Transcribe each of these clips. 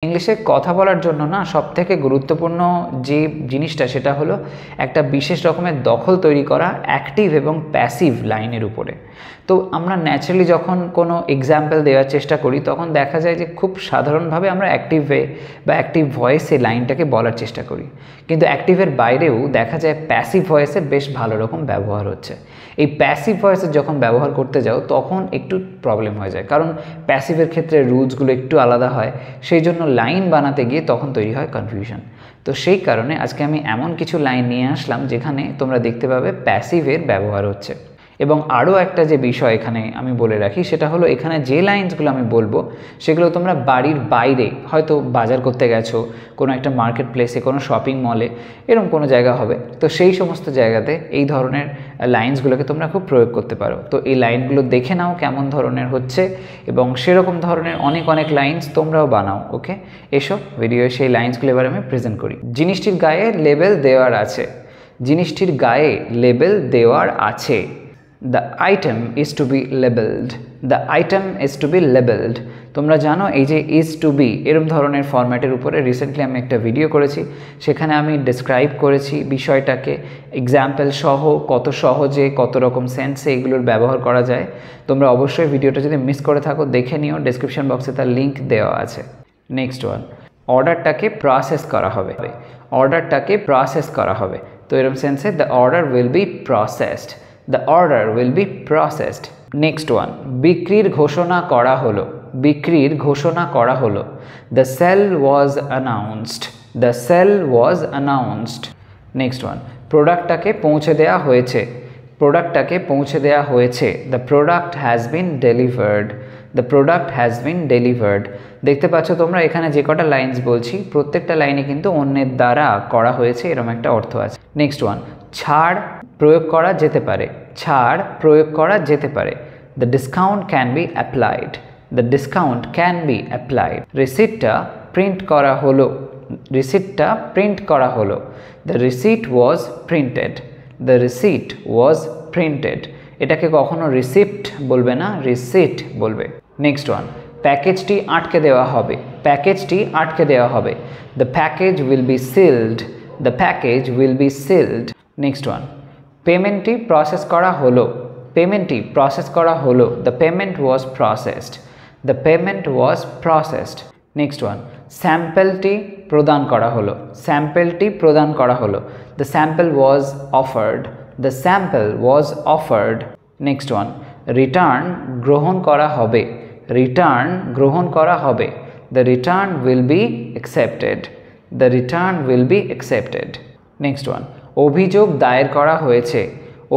ইংলিশে কথা বলার জন্য না সবথেকে গুরুত্বপূর্ণ যে জিনিসটা সেটা হলো একটা বিশেষ রকমের দখল তৈরি করা অ্যাক্টিভ এবং প্যাসিভ লাইনের উপরে। তো আমরা ন্যাচারালি যখন কোনো এক্সাম্পল দেওয়ার চেষ্টা করি তখন দেখা যায় যে খুব সাধারণভাবে আমরা অ্যাক্টিভ ওয়ে বা অ্যাক্টিভ ভয়েসে লাইনটাকে বলার চেষ্টা করি, কিন্তু অ্যাক্টিভের বাইরেও দেখা যায় প্যাসিভ ভয়েসের বেশ ভালো রকম ব্যবহার হচ্ছে। এই প্যাসিভ ভয়েসের যখন ব্যবহার করতে যাও তখন একটু প্রবলেম হয়ে যায়, কারণ প্যাসিভের ক্ষেত্রে রুলসগুলো একটু আলাদা হয়, সেই জন্য লাইন বানাতে গিয়ে তখন তৈরি হয় কনফিউশন। তো সেই কারণে আজকে আমি এমন কিছু লাইন নিয়ে আসলাম যেখানে তোমরা দেখতে পাবে প্যাসিভের ব্যবহার হচ্ছে। এবং আরও একটা যে বিষয় এখানে আমি বলে রাখি সেটা হলো এখানে যে লাইন্সগুলো আমি বলবো সেগুলো তোমরা বাড়ির বাইরে হয়তো বাজার করতে গেছো, কোনো একটা মার্কেট প্লেসে, কোনো শপিং মলে, এরকম কোনো জায়গা হবে, তো সেই সমস্ত জায়গাতে এই ধরনের লাইন্সগুলোকে তোমরা খুব প্রয়োগ করতে পারো। তো এই লাইনগুলো দেখে নাও কেমন ধরনের হচ্ছে এবং সেরকম ধরনের অনেক লাইন্স তোমরাও বানাও। ওকে, এসো ভিডিওয়ে সেই লাইন্সগুলো এবার আমি প্রেজেন্ট করি। জিনিসটির গায়ে লেবেল দেওয়ার আছে, জিনিসটির গায়ে লেবেল দেওয়ার আছে। The item is to be labeled. The item is to be labeled. তোমরা জানো এই যে is to be এরকম ধরনের ফরম্যাটের উপরে রিসেন্টলি আমি একটা ভিডিও করেছি, সেখানে আমি ডেসক্রাইব করেছি বিষয়টাকে এক্সাম্পল সহ কত সহজে কত রকম সেন্সে এগুলোর ব্যবহার করা যায়। তোমরা অবশ্যই ভিডিওটা যদি মিস করে থাকো দেখে নিও, ডেসক্রিপশন বক্সে তার লিঙ্ক দেওয়া আছে। নেক্সট ওয়ান, অর্ডারটাকে প্রসেস করা হবে, অর্ডারটাকে প্রসেস করা হবে। তো এরকম সেন্সে the order will be processed, The order will be processed. Next one, বিক্রির ঘোষণা করা হলো, বিক্রির ঘোষণা করা হলো। The sale was announced, the sale was announced. Next one, প্রোডাক্টটাকে পৌঁছে দেওয়া হয়েছে, প্রোডাক্টটাকে পৌঁছে দেওয়া হয়েছে। The product has been delivered, the product has been delivered. দেখতে পাচ্ছ তোমরা এখানে যে কটা লাইন্স বলছি প্রত্যেকটা লাইনে কিন্তু অন্যের দ্বারা করা হয়েছে এরকম একটা অর্থ আছে। নেক্সট ওয়ান, ছাড় প্রয়োগ করা যেতে পারে, ছাড় প্রয়োগ করা যেতে পারে। The discount can be applied, the discount can be applied. রিসিপ্টটা প্রিন্ট করা হলো, রিসিপ্টটা প্রিন্ট করা হলো। The receipt was printed, the receipt was printed. এটাকে কখনো রিসিপ্ট বলবে না, রিসিট বলবে। নেক্সট ওয়ান, প্যাকেজটি আটকে দেওয়া হবে, প্যাকেজটি আটকে দেওয়া হবে। The package will be sealed, the package will be sealed. Next one, পেমেন্টটি প্রসেস করা হলো, পেমেন্টটি প্রসেস করা হলো। The payment was processed, the payment was processed. Next one, স্যাম্পলটি প্রদান করা হলো, স্যাম্পলটি প্রদান করা হলো। The sample was offered, the sample was offered. Next one, return গ্রহণ করা হবে, রিটার্ন গ্রহণ করা হবে। The return will be accepted, the return will be accepted. Next one, অভিযোগ দায়ের করা হয়েছে,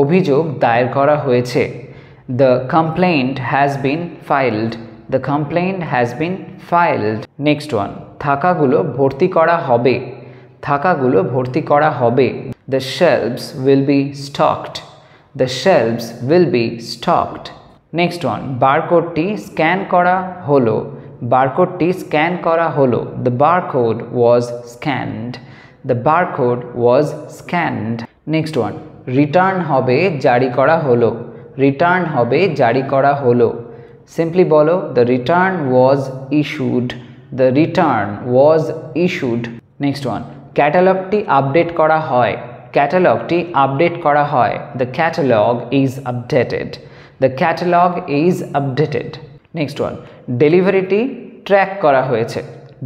অভিযোগ দায়ের করা হয়েছে। The complaint has been filed, the complaint has been filed. Next one, থাকাগুলো ভর্তি করা হবে, থাকাগুলো ভর্তি করা হবে। The shelves will be stocked, the shelves will be stocked. Next one, বারকোডটি স্ক্যান করা হলো, বারকোডটি স্ক্যান করা হলো। The barcode was scanned, the barcode was scanned. Next one, return হবে জারি করা হলো, রিটার্ন হবে জারি করা হলো। সিম্পলি বলো the return was issued, the return was issued. Next one, ক্যাটালগটি আপডেট করা হয়, ক্যাটালগটি আপডেট করা হয়। The catalogue is updated, the catalogue is updated. Next one, ডেলিভারিটি ট্র্যাক করা হয়েছে,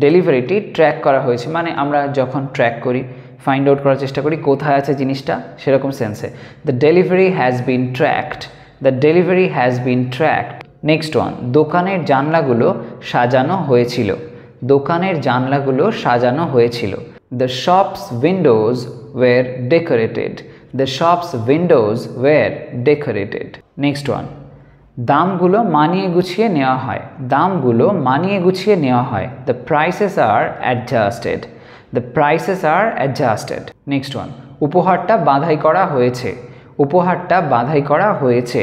ডেলিভারিটি ট্র্যাক করা হয়েছে মানে আমরা যখন ট্র্যাক করি, ফাইন্ড আউট করার চেষ্টা করি কোথায় আছে জিনিসটা, সেরকম সেন্সে। The delivery has been tracked, the delivery has been tracked. Next one, দোকানের জানলাগুলো সাজানো হয়েছিল, দোকানের জানলাগুলো সাজানো হয়েছিল। The shops windows were decorated, the shops windows were decorated. Next one, দামগুলো মানিয়ে গুছিয়ে নেওয়া হয়, দামগুলো মানিয়ে গুছিয়ে নেওয়া হয়। The prices are adjusted, the prices are adjusted. Next one, উপহারটা বাঁধাই করা হয়েছে, উপহারটা বাঁধাই করা হয়েছে।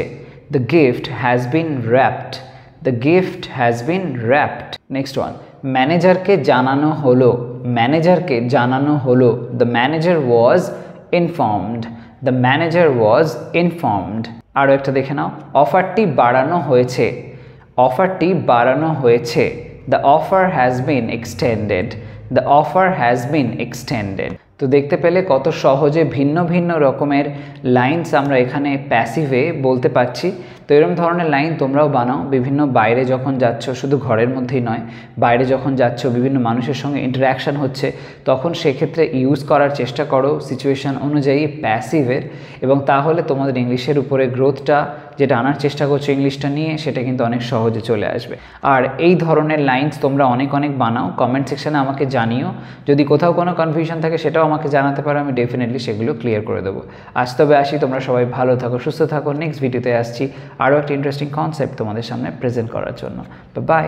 The gift has been wrapped, the gift has been wrapped. Next one, ম্যানেজারকে জানানো হলো, ম্যানেজারকে জানানো হলো। The manager was informed, the manager was informed. আরও একটা দেখে নাও, অফারটি বাড়ানো হয়েছে, অফারটি বাড়ানো হয়েছে। The offer has been extended, the offer has been extended. তো দেখতে পেলে কত সহজে ভিন্ন ভিন্ন রকমের লাইনস আমরা এখানে প্যাসিভে বলতে পারছি। তো এরকম ধরনের লাইন তোমরাও বানাও, বিভিন্ন বাইরে যখন যাচ্ছ, শুধু ঘরের মধ্যেই নয়, বাইরে যখন যাচ্ছ, বিভিন্ন মানুষের সঙ্গে ইন্টারাকশান হচ্ছে, তখন সেক্ষেত্রে ইউজ করার চেষ্টা করো সিচুয়েশান অনুযায়ী প্যাসিভের, এবং তাহলে তোমাদের ইংলিশের উপরে গ্রোথটা যেটা আনার চেষ্টা করছো ইংলিশটা নিয়ে, সেটা কিন্তু অনেক সহজে চলে আসবে। আর এই ধরনের লাইনস তোমরা অনেক অনেক বানাও, কমেন্ট সেকশানে আমাকে জানিও। যদি কোথাও কোনো কনফিউশন থাকে সেটাও আমাকে জানাতে পারো, আমি ডেফিনেটলি সেগুলো ক্লিয়ার করে দেবো। আজ তবে আসি, তোমরা সবাই ভালো থাকো, সুস্থ থাকো। নেক্সট ভিডিওতে আসছি আরও একটা ইন্টারেস্টিং কনসেপ্ট তোমাদের সামনে প্রেজেন্ট করার জন্য। বাই।